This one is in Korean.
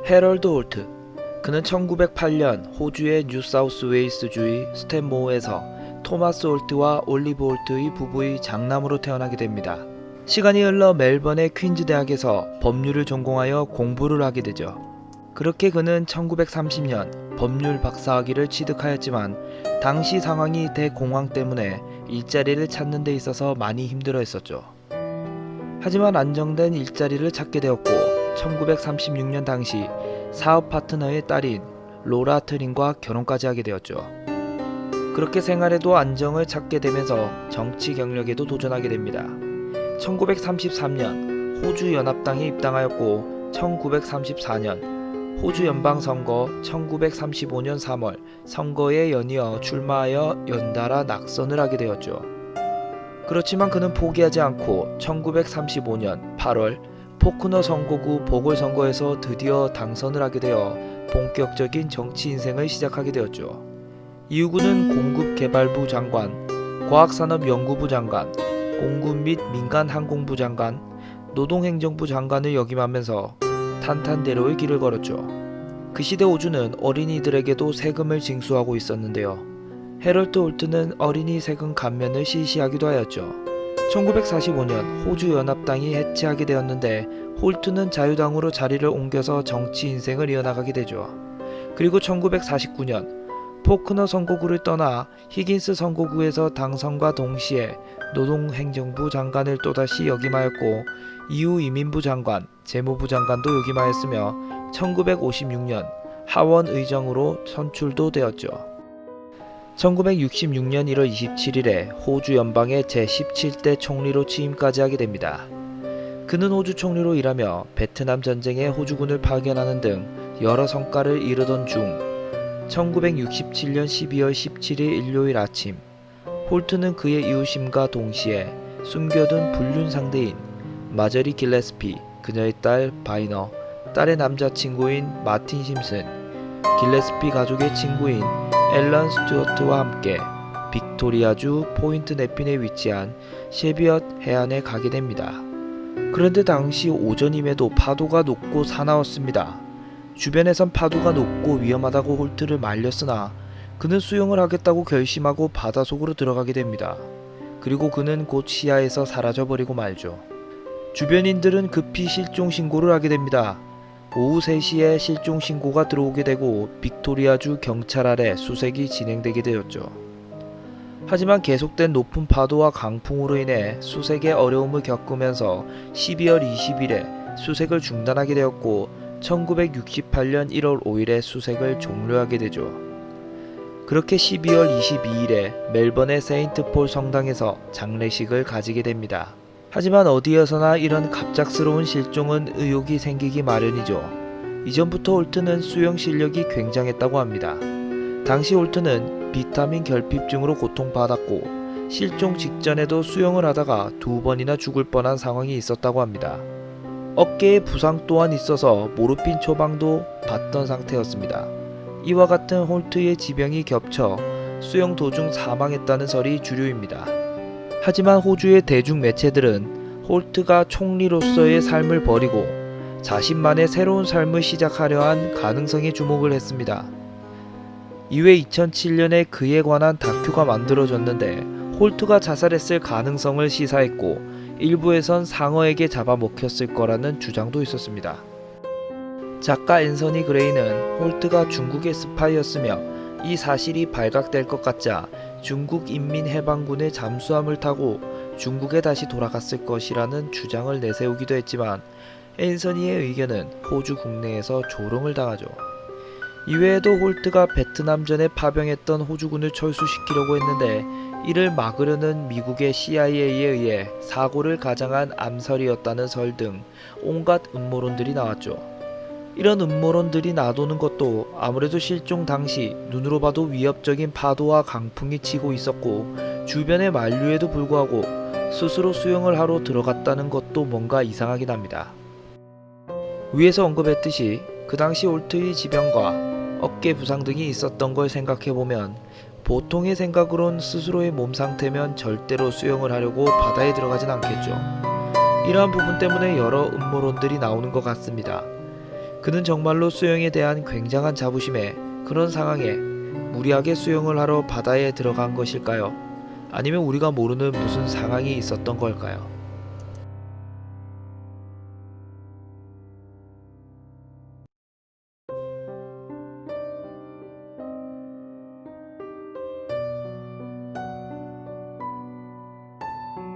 해럴드 홀트. 그는 1908년 호주의 뉴사우스웨일스주의 스탠모어에서 토마스 홀트와 올리브 홀트의 부부의 장남으로 태어나게 됩니다. 시간이 흘러 멜번의 퀸즈 대학에서 법률을 전공하여 공부를 하게 되죠. 그렇게 그는 1930년 법률 박사학위를 취득하였지만 당시 상황이 대공황 때문에 일자리를 찾는 데 있어서 많이 힘들어했었죠. 하지만 안정된 일자리를 찾게 되었고 1936년 당시 사업 파트너의 딸인 로라 트린과 결혼까지 하게 되었죠. 그렇게 생활에도 안정을 찾게 되면서 정치 경력에도 도전하게 됩니다. 1933년 호주 연합당에 입당하였고 1934년 호주 연방선거, 1935년 3월 선거에 연이어 출마하여 연달아 낙선을 하게 되었죠. 그렇지만 그는 포기하지 않고 1935년 8월 포크너 선거구 보궐선거에서 드디어 당선을 하게 되어 본격적인 정치 인생을 시작하게 되었죠. 이후구는 공급개발부 장관, 과학산업연구부 장관, 공군 및 민간항공부 장관, 노동행정부 장관을 역임하면서 탄탄대로의 길을 걸었죠. 그 시대 호주는 어린이들에게도 세금을 징수하고 있었는데요. 해럴드 홀트는 어린이 세금 감면을 실시하기도 하였죠. 1945년 호주 연합당이 해체하게 되었는데 홀트는 자유당으로 자리를 옮겨서 정치 인생을 이어나가게 되죠. 그리고 1949년 포크너 선거구를 떠나 히긴스 선거구에서 당선과 동시에 노동행정부 장관을 또다시 역임하였고 이후 이민부 장관, 재무부 장관도 역임하였으며 1956년 하원 의정으로 선출도 되었죠. 1966년 1월 27일에 호주 연방의 제17대 총리로 취임까지 하게 됩니다. 그는 호주 총리로 일하며 베트남 전쟁에 호주군을 파견하는 등 여러 성과를 이루던 중 1967년 12월 17일 일요일 아침 홀트는 그의 이웃임과 동시에 숨겨둔 불륜 상대인 마저리 길레스피, 그녀의 딸 바이너, 딸의 남자친구인 마틴 심슨, 길레스피 가족의 친구인 앨런 스튜어트와 함께 빅토리아주 포인트 네핀에 위치한 셰비엇 해안에 가게 됩니다. 그런데 당시 오전임에도 파도가 높고 사나웠습니다. 주변에선 파도가 높고 위험하다고 홀트를 말렸으나 그는 수영을 하겠다고 결심하고 바다 속으로 들어가게 됩니다. 그리고 그는 곧 시야에서 사라져버리고 말죠. 주변인들은 급히 실종 신고를 하게 됩니다. 오후 3시에 실종 신고가 들어오게 되고 빅토리아주 경찰 아래 수색이 진행되게 되었죠. 하지만 계속된 높은 파도와 강풍으로 인해 수색에 어려움을 겪으면서 12월 20일에 수색을 중단하게 되었고 1968년 1월 5일에 수색을 종료하게 되죠. 그렇게 12월 22일에 멜번의 세인트 폴 성당에서 장례식을 가지게 됩니다. 하지만 어디에서나 이런 갑작스러운 실종은 의혹이 생기기 마련이죠. 이전부터 홀트는 수영 실력이 굉장했다고 합니다. 당시 홀트는 비타민 결핍증으로 고통받았고 실종 직전에도 수영을 하다가 2번이나 죽을 뻔한 상황이 있었다고 합니다. 어깨에 부상 또한 있어서 모르핀 처방도 받던 상태였습니다. 이와 같은 홀트의 지병이 겹쳐 수영 도중 사망했다는 설이 주류입니다. 하지만 호주의 대중 매체들은 홀트가 총리로서의 삶을 버리고 자신만의 새로운 삶을 시작하려 한 가능성에 주목을 했습니다. 이외 2007년에 그에 관한 다큐가 만들어졌는데 홀트가 자살했을 가능성을 시사했고 일부에선 상어에게 잡아먹혔을 거라는 주장도 있었습니다. 작가 앤서니 그레이는 홀트가 중국의 스파이였으며 이 사실이 발각될 것 같자 중국 인민해방군의 잠수함을 타고 중국에 다시 돌아갔을 것이라는 주장을 내세우기도 했지만 앤서니의 의견은 호주 국내에서 조롱을 당하죠. 이외에도 홀트가 베트남전에 파병했던 호주군을 철수시키려고 했는데 이를 막으려는 미국의 CIA에 의해 사고를 가장한 암살이었다는 설 등 온갖 음모론들이 나왔죠. 이런 음모론들이 나도는 것도 아무래도 실종 당시 눈으로 봐도 위협적인 파도와 강풍이 치고 있었고 주변의 만류에도 불구하고 스스로 수영을 하러 들어갔다는 것도 뭔가 이상하긴 합니다. 위에서 언급했듯이 그 당시 홀트의 지병과 어깨 부상 등이 있었던 걸 생각해보면 보통의 생각으론 스스로의 몸 상태면 절대로 수영을 하려고 바다에 들어가진 않겠죠. 이러한 부분 때문에 여러 음모론들이 나오는 것 같습니다. 그는 정말로 수영에 대한 굉장한 자부심에 그런 상황에 무리하게 수영을 하러 바다에 들어간 것일까요? 아니면 우리가 모르는 무슨 상황이 있었던 걸까요?